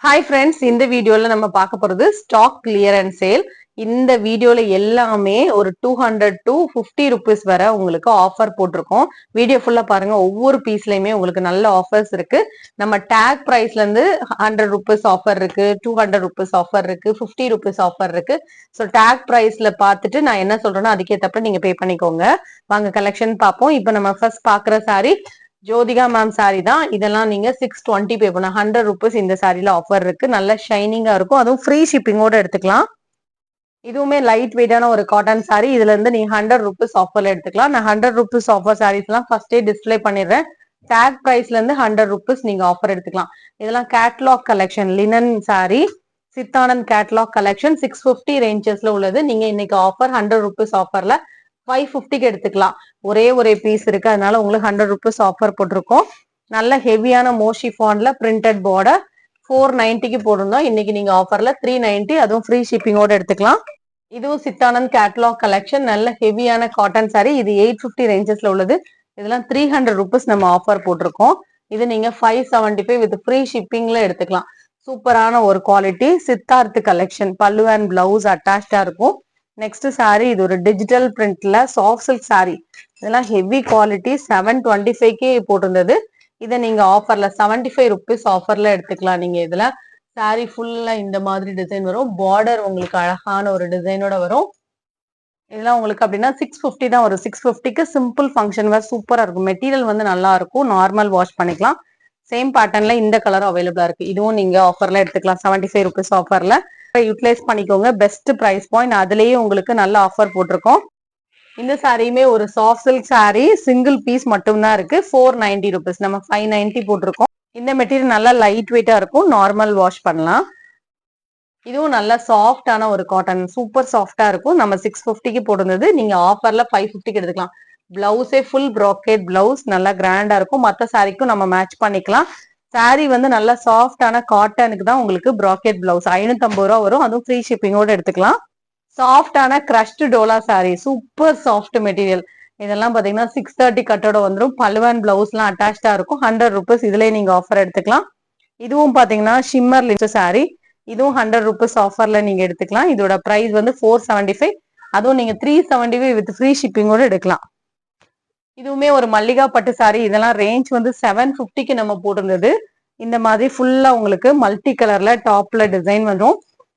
Hi friends, இந்த வீடியோல நம்ம பார்க்க போறது ஸ்டாக் கிளியரன்ஸ் சேல். இந்த வீடியோல எல்லாமே ஒரு 200 to 50 ருபீஸ் வரை உங்களுக்கு ஆஃபர் போட்டிருக்கோம். வீடியோ ஃபுல்லா பாருங்க. ஒவ்வொரு பீஸ்லயுமே உங்களுக்கு நல்ல ஆஃபர்ஸ் இருக்கு. நம்ம டேக் பிரைஸ்ல இருந்து 100 ருபீஸ் ஆஃபர் இருக்கு, 200 ருபீஸ் ஆஃபர் இருக்கு, 50 ருபீஸ் ஆஃபர் இருக்கு. ஸோ டேக் பிரைஸ்ல பார்த்துட்டு நான் என்ன சொல்றேனோ அதுக்கேற்றப்ப நீங்க பே பண்ணிக்கோங்க. வாங்க கலெக்ஷன் பார்ப்போம். இப்போ நம்ம ஃபர்ஸ்ட் பாக்குற சாரி ஜோதிகா மேம் சாரி தான். இதெல்லாம் நீங்க 620 பே பண்ண 100 ருபீஸ் இந்த சாரில ஆஃபர் இருக்கு. நல்ல ஷைனிங்கா இருக்கும். அதுவும் ஃப்ரீ ஷிப்பிங்கோட எடுத்துக்கலாம். இதுவுமே லைட் வெயிட்டான ஒரு காட்டன் சாரி. இதுல இருந்து நீங்க 100 ருபீஸ் ஆஃபர்ல எடுத்துக்கலாம். நான் 100 ருபீஸ் ஆஃபர் சாரீஸ் எல்லாம் ஃபர்ஸ்டே டிஸ்பிளே பண்ணிடுறேன். டேக் பிரைஸ்ல இருந்து 100 ருபீஸ் நீங்க ஆஃபர் எடுத்துக்கலாம். இதெல்லாம் catalogue collection linen sari, Siddhanand catalogue collection 650 ரேஞ்சஸ்ல உள்ளது. நீங்க இன்னைக்கு ஆஃபர் 100 ருபீஸ் ஆஃபர்ல 550க்கு எடுத்துக்கலாம். ஒரே பீஸ் இருக்கு, அதனால உங்களுக்கு 100 ருபீஸ் ஆஃபர் போட்டிருக்கோம். நல்ல ஹெவியான மோஷி ஃபாண்ட்ல பிரிண்டட் பார்டர் 490க்கு போட்டிருந்தோம். இன்னைக்கு நீங்க ஆஃபர்ல 390, அதுவும் ஃப்ரீ ஷிப்பிங்கோட எடுத்துக்கலாம். இதுவும் சித்தானந்த் கேட்லாக் கலெக்ஷன் நல்ல ஹெவியான காட்டன் சாரி. இது 850 ரேஞ்சஸ்ல உள்ளது. இதெல்லாம் 300 ருபீஸ் நம்ம ஆஃபர் போட்டிருக்கோம். இது நீங்க 575 வித் ஃப்ரீ ஷிப்பிங்ல எடுத்துக்கலாம். சூப்பரான ஒரு குவாலிட்டி சித்தார்த் கலெக்ஷன். பல்லு அண்ட் பிளவுஸ் அட்டாச்சா இருக்கும். நெக்ஸ்ட் சாரி இது ஒரு டிஜிட்டல் பிரிண்ட்ல சாஃப்ட் சில்க் சாரி. இதெல்லாம் ஹெவி குவாலிட்டி 725க்கு போட்டிருந்தது. இதை நீங்க ஆஃபர்ல 75 ருபீஸ் ஆஃபர்ல எடுத்துக்கலாம். நீங்க இதுல சாரி ஃபுல்லா இந்த மாதிரி டிசைன் வரும். பார்டர் உங்களுக்கு அழகான ஒரு டிசைனோட வரும். இதெல்லாம் உங்களுக்கு அப்படின்னா 650 தான் வரும். 650க்கு சிம்பிள் ஃபங்க்ஷன் வேர் சூப்பரா இருக்கும். மெட்டீரியல் வந்து நல்லா இருக்கும். நார்மல் வாஷ் பண்ணிக்கலாம். சேம் பேட்டர்ன்ல இந்த கலர் அவைலபிளா இருக்கு. இதுவும் நீங்க ஆஃபர்ல எடுத்துக்கலாம். 75 ருபீஸ் ஆஃபர்ல யூட்டிலைஸ் பண்ணிக்கோங்க. Best price point. அதுலயே உங்களுக்கு நல்ல ஆஃபர் போட்டிருக்கோம். இந்த சாரியுமே ஒரு soft silk sari, single piece மட்டும் தான் இருக்கு. 490 ருபீஸ். நம்ம 590 போட்டிருக்கோம். இந்த மெட்டீரியல் நல்லா லைட் வெயிட்டா இருக்கும். நார்மல் வாஷ் பண்ணலாம். இதுவும் நல்ல சாஃப்டான ஒரு காட்டன், சூப்பர் சாஃப்டா இருக்கும். நம்ம 650க்கு போட்டிருந்தது. நீங்க ஆஃபர்ல 550க்கு எடுத்துக்கலாம். பிளவுஸே ஃபுல் ப்ராக்கெட் பிளவுஸ், நல்லா கிராண்டா இருக்கும். மற்ற சாரிக்கும் நம்ம மேட்ச் பண்ணிக்கலாம். சாரி வந்து நல்லா சாஃப்டான காட்டனுக்கு தான் உங்களுக்கு ப்ராக்கெட் பிளவுஸ் 550 ரூபா வரும். அதுவும் ஃப்ரீ ஷிப்பிங்கோட எடுத்துக்கலாம். சாஃப்டான crushed Dola sorry, super soft material. இதெல்லாம் பாத்தீங்கன்னா 630 கட்டோட வந்துடும். பல்லுவன் பிளவுஸ் எல்லாம் அட்டாச்சா இருக்கும். 100 ருபீஸ் இதுலயே நீங்க ஆஃபர் எடுத்துக்கலாம். இதுவும் பாத்தீங்கன்னா ஷிம்மர் லிஸ்ட் சாரி. இதுவும் 100 ருபீஸ் ஆஃபர்ல நீங்க எடுத்துக்கலாம். இதோட பிரைஸ் வந்து 475. அதுவும் நீங்க 375 வித் ஃப்ரீ ஷிப்பிங்கோட எடுக்கலாம். இதுவுமே ஒரு மல்லிகா பட்டு சாரி. இதெல்லாம் ரேஞ்ச் வந்து 750க்கு நம்ம போட்டிருந்தது. இந்த மாதிரி ஃபுல்லா உங்களுக்கு மல்டி கலர்ல டாப்ல டிசைன் வரும்.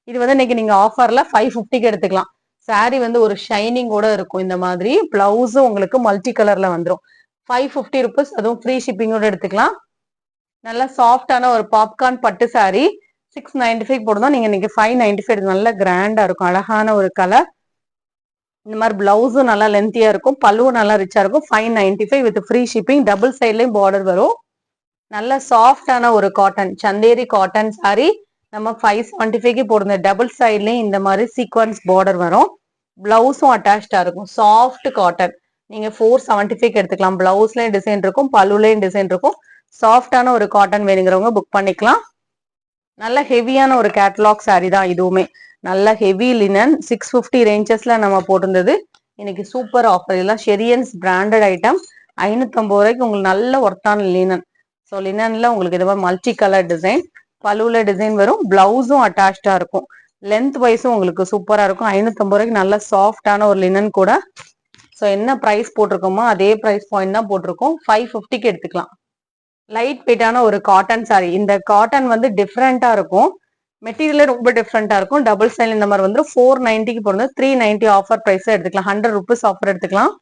இது வந்து இன்னைக்கு நீங்க ஆஃபர்ல 550க்கு எடுத்துக்கலாம். சாரி வந்து ஒரு ஷைனிங்கோட இருக்கும். இந்த மாதிரி பிளவுஸும் உங்களுக்கு மல்டி கலர்ல வந்துடும். 550 ருபீஸ், அதுவும் ஃப்ரீ ஷிப்பிங்கோட எடுத்துக்கலாம். நல்லா சாஃப்டான ஒரு பாப்கார்ன் பட்டு சாரி 695 போடுறோம். நீங்க இன்னைக்கு 595 நல்ல கிராண்டா இருக்கும். அழகான ஒரு கலர். இந்த மாதிரி பிளவுஸும் நல்லா லென்த்தியா இருக்கும். பல்லுவும் நல்லா ரிச்சா இருக்கும். 595 வித் ஃப்ரீ ஷிப்பிங். டபுள் சைட்லயும் பார்டர் வரும். நல்ல சாஃப்டான ஒரு காட்டன் சந்தேரி காட்டன் சாரி. நம்ம 575க்கு போடுற டபுள் சைட்லயும் இந்த மாதிரி சீக்வன்ஸ் பார்டர் வரும். பிளவுஸும் அட்டாச்சா இருக்கும். Soft cotton. நீங்க 475க்கு எடுத்துக்கலாம். பிளவுஸ்லயும் டிசைன் இருக்கும், பல்லுலயும் டிசைன் இருக்கும். சாஃப்டான ஒரு காட்டன் வேணுங்கிறவங்க புக் பண்ணிக்கலாம். நல்ல ஹெவியான ஒரு கேட்டலாக் சாரி தான் இதுவுமே. நல்ல ஹெவி லினன் 650 ரேஞ்சஸ்ல நம்ம போட்டிருந்தது. இன்னைக்கு சூப்பர் ஆஃபர். இதெல்லாம் ஷெரியன்ஸ் பிராண்டட் ஐட்டம். 550 ரூபாய்க்கு உங்களுக்கு நல்ல ஒர்த்தான லினன். ஸோ லினன்ல உங்களுக்கு இது மாதிரி மல்டி கலர் டிசைன், பல்லுல டிசைன் வரும். பிளவுஸும் அட்டாச்சா இருக்கும். லென்த் வைஸும் உங்களுக்கு சூப்பரா இருக்கும். 550 ரூபாய்க்கு நல்ல சாஃப்டான ஒரு லினன் கூட. ஸோ என்ன பிரைஸ் போட்டிருக்கோமோ அதே பிரைஸ் பாயிண்ட் தான் போட்டிருக்கோம். 550க்கு எடுத்துக்கலாம். லைட் வெயிட்டான ஒரு காட்டன் சாரி. இந்த காட்டன் வந்து டிஃப்ரெண்டா இருக்கும். மெட்டீரியலே ரொம்ப டிஃப்ரெண்டா இருக்கும். டபுள் சைல் இந்த மாதிரி வந்து 490க்கு போடுறது. 390 ஆஃபர் பிரைஸ் எடுத்துக்கலாம். 100 ருபீஸ் ஆஃபர் எடுத்துக்கலாம்.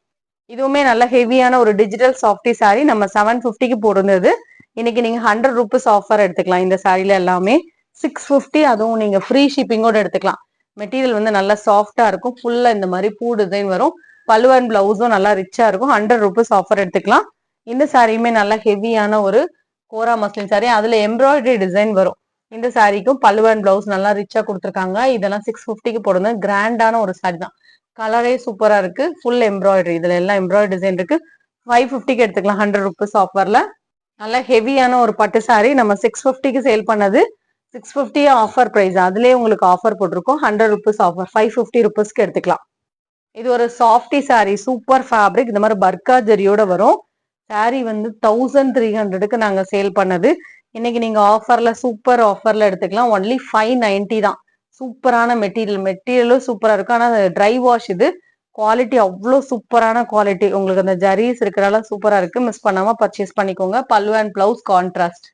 இதுவுமே நல்ல ஹெவியான ஒரு டிஜிட்டல் சாஃப்டி சாரி. நம்ம 750க்கு போடுறது. இன்னைக்கு நீங்க 100 ருபீஸ் ஆஃபர் எடுத்துக்கலாம். இந்த சாரில எல்லாமே 650, அதுவும் நீங்க ஃப்ரீ ஷிப்பிங்கோட எடுத்துக்கலாம். மெட்டீரியல் வந்து நல்லா சாஃப்டா இருக்கும். ஃபுல்லா இந்த மாதிரி பூ டிசைன் வரும். பல்லுவன் பிளவுஸும் நல்லா ரிச்சா இருக்கும். 100 ருபீஸ் ஆஃபர் எடுத்துக்கலாம். இந்த சாரியுமே நல்லா ஹெவியான ஒரு கோரா மஸ்லின் சாரி. அதுல எம்ப்ராய்டரி டிசைன் வரும். இந்த சாரிக்கும் பல்லுவன் பிளவுஸ் நல்லா ரிச்சா கொடுத்துருக்காங்க. இதெல்லாம் 650க்கு போடுறது. கிராண்டான ஒரு சாரி தான். கலரே சூப்பரா இருக்கு. Full embroidery. இதுல எல்லாம் எம்ப்ராய்டரி டிசைன் இருக்கு. 550க்கு எடுத்துக்கலாம். 100 ருபீஸ் ஆஃபர்ல நல்ல ஹெவியான ஒரு பட்டு சாரி. நம்ம 650க்கு சேல் பண்ணது 650 ஆஃபர் பிரைஸ். அதுலயே உங்களுக்கு ஆஃபர் போட்டிருக்கோம். 100 ருபீஸ் ஆஃபர் 550 ருபீஸ்க்கு எடுத்துக்கலாம். இது ஒரு சாஃப்டி சாரி, சூப்பர் ஃபேப்ரிக். இந்த மாதிரி பர்கா ஜரியோட வரும். சாரி வந்து 1300க்கு நாங்க சேல் பண்ணது. இன்னைக்கு நீங்க ஆஃபர்ல சூப்பர் ஆஃபர்ல எடுத்துக்கலாம். ஒன்லி 590 தான். சூப்பரான மெட்டீரியலும் சூப்பரா இருக்கும். ஆனா ட்ரை வாஷ் இது. குவாலிட்டி அவ்வளோ சூப்பரான குவாலிட்டி. உங்களுக்கு அந்த ஜரீஸ் இருக்கிறனால சூப்பரா இருக்கு. மிஸ் பண்ணாம பர்ச்சேஸ் பண்ணிக்கோங்க. பல்லு அண்ட் பிளவுஸ் கான்ட்ராஸ்ட்.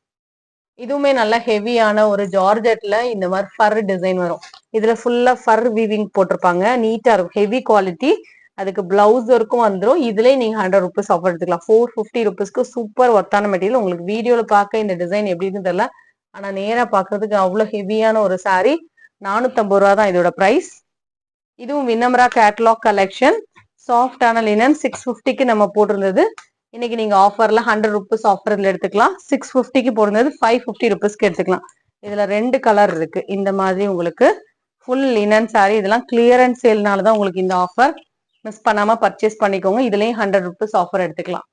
இதுவுமே நல்ல ஹெவியான ஒரு ஜார்ஜெட்ல இந்த மாதிரி ஃபர் டிசைன் வரும். இதுல ஃபுல்லா ஃபர் வீவிங் போட்டிருப்பாங்க. நீட்டா இருக்கும். Heavy quality. அதுக்கு பிளவுஸ் ஒர்க்கும் வந்துடும். இதுலயே நீங்க 100 ருபீஸ் ஆஃபர் எடுத்துக்கலாம். 450 ருபீஸ்க்கு சூப்பர் ஒர்த்தான மெட்டீரியல். உங்களுக்கு வீடியோல பார்க்க இந்த டிசைன் எப்படின்னு தெரியல. ஆனா நேரா பாக்குறதுக்கு அவ்வளவு ஹெவியான ஒரு சாரி. 450 ரூபா தான் இதோட பிரைஸ். இதுவும் வினம்ரா கேட்டலாக் கலெக்ஷன். சாஃப்டான லினன் 650க்கு நம்ம போட்டிருந்தது. இன்னைக்கு நீங்க ஆஃபர்ல 100 ருபீஸ் ஆஃபர்ல எடுத்துக்கலாம். 650க்கு போடுறது 550 ருபீஸ்க்கு எடுத்துக்கலாம். இதுல 2 கலர் இருக்கு. இந்த மாதிரி உங்களுக்கு ஃபுல் லினன் சாரி. இதெல்லாம் கிளியரன்ஸ் சேல்னால தான் உங்களுக்கு இந்த ஆஃபர். மிஸ் பண்ணாம பர்ச்சேஸ் பண்ணிக்கோங்க. இதுலயும் 100 ருபீஸ் ஆஃபர் எடுத்துக்கலாம்.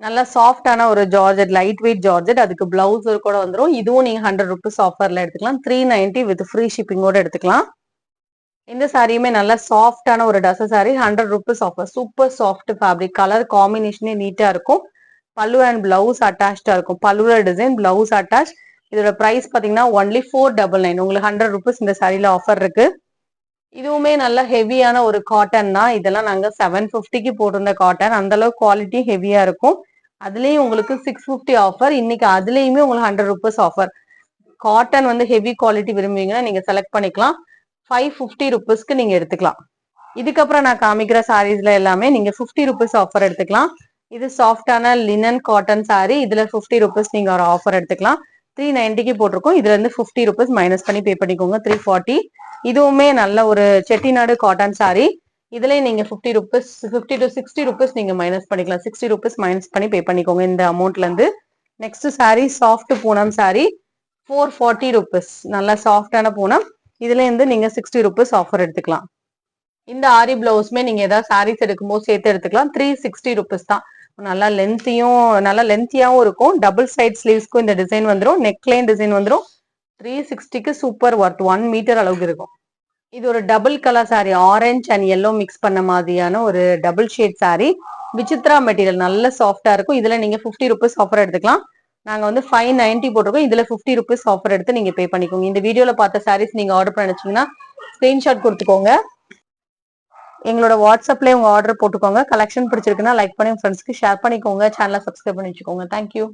நல்லா சாஃப்டான ஒரு ஜார்ஜெட், லைட் வெயிட் ஜார்ஜெட். அதுக்கு பிளவுஸ் கூட வந்துடும். இதுவும் நீங்க 100 ருபீஸ் ஆஃபர்ல எடுத்துக்கலாம். 390 வித் ஃப்ரீ ஷிப்பிங்கோட எடுத்துக்கலாம். இந்த சாரியுமே நல்ல சாஃப்டான ஒரு டச sari. 100 rupees offer. Super soft fabric. Colour காம்பினேஷனே நீட்டா இருக்கும். பல்லு அண்ட் பிளவுஸ் அட்டாச்சா இருக்கும். பல்லுல டிசைன், பிளவுஸ் அட்டாச். இதோட பிரைஸ் பாத்தீங்கன்னா ஒன்லி 499. உங்களுக்கு 100 ருபீஸ் இந்த சாரியில ஆஃபர் இருக்கு. இதுவுமே நல்ல ஹெவியான ஒரு காட்டன் தான். இதெல்லாம் நாங்க 750க்கு போட்டிருந்த காட்டன். அந்த அளவுக்கு குவாலிட்டி ஹெவியா இருக்கும். அதுலயும் உங்களுக்கு 650 ஆஃபர். இன்னைக்கு அதுலயுமே உங்களுக்கு 100 ருபீஸ் ஆஃபர். காட்டன் வந்து ஹெவி குவாலிட்டி விரும்புவீங்கன்னா நீங்க செலக்ட் பண்ணிக்கலாம். 550 ருபீஸ்க்கு நீங்க எடுத்துக்கலாம். இதுக்கப்புறம் நான் காமிக்கிற சாரீஸ்ல எல்லாமே நீங்க 50 ருபீஸ் ஆஃபர் எடுத்துக்கலாம். இது சாஃப்டான லினன் காட்டன் சாரி. இதுல 50 ருபீஸ் நீங்க ஒரு ஆஃபர் எடுத்துக்கலாம். 390க்கு போட்டிருக்கோம். இதுல இருந்து 50 ருபீஸ் மைனஸ் பண்ணி பே பண்ணிக்கோங்க. 340. இதுவுமே நல்ல ஒரு செட்டிநாடு காட்டன் சாரி. இதுலயும் நீங்க 50 ருபீஸ் 50 to 60 ருபீஸ் நீங்க மைனஸ் பண்ணிக்கலாம். 60 ருபீஸ் மைனஸ் பண்ணி பே பண்ணிக்கோங்க இந்த அமௌண்ட்ல இருந்து. Next sorry soft Poonam sorry. 440 rupees. நல்ல சாஃப்டான பூனம். இதுல இருந்து நீங்க 60 ருபீஸ் ஆஃபர் எடுத்துக்கலாம். இந்த ஆரி பிளவுஸ்மே நீங்க ஏதாவது சாரீஸ் எடுக்கும்போது சேர்த்து எடுத்துக்கலாம். 360 ருபீஸ் தான். நல்லா லென்த்தியாவும் இருக்கும். டபுள் சைட் ஸ்லீவ்ஸ்க்கும் இந்த டிசைன் வந்துடும். நெக்லைன் டிசைன் வந்துடும். 360க்கு சூப்பர் ஒர்த். 1 மீட்டர் அளவுக்கு இருக்கும். இது ஒரு double colour sari. Orange and yellow mix பண்ண மாதிரியான ஒரு double shade sari. Vichitra material நல்ல சாஃப்டா இருக்கும். இதுல நீங்க 50 ருபீஸ் ஆஃபர் எடுத்துக்கலாம். நாங்க வந்து 590 போட்டிருக்கோம். இதுல 50 ருபீஸ் ஆஃபர் எடுத்து நீங்க பே பண்ணிக்கோங்க. இந்த வீடியோல பார்த்த சாரீஸ் நீங்க ஆர்டர் பண்ணிச்சீங்கன்னா ஸ்கிரீன்ஷாட் கொடுத்துக்கோங்க. எங்களோட வாட்ஸ்அப்ல உங்க ஆர்டர் போட்டுக்கோங்க. கலெக்ஷன் பிடிச்சிருக்குன்னா லைக் பண்ணி ஃப்ரெண்ட்ஸ்க்கு ஷேர் பண்ணிக்கோங்க. சேனலை சப்ஸ்கிரைப் பண்ணி வச்சுக்கோங்க. தேங்க்யூ.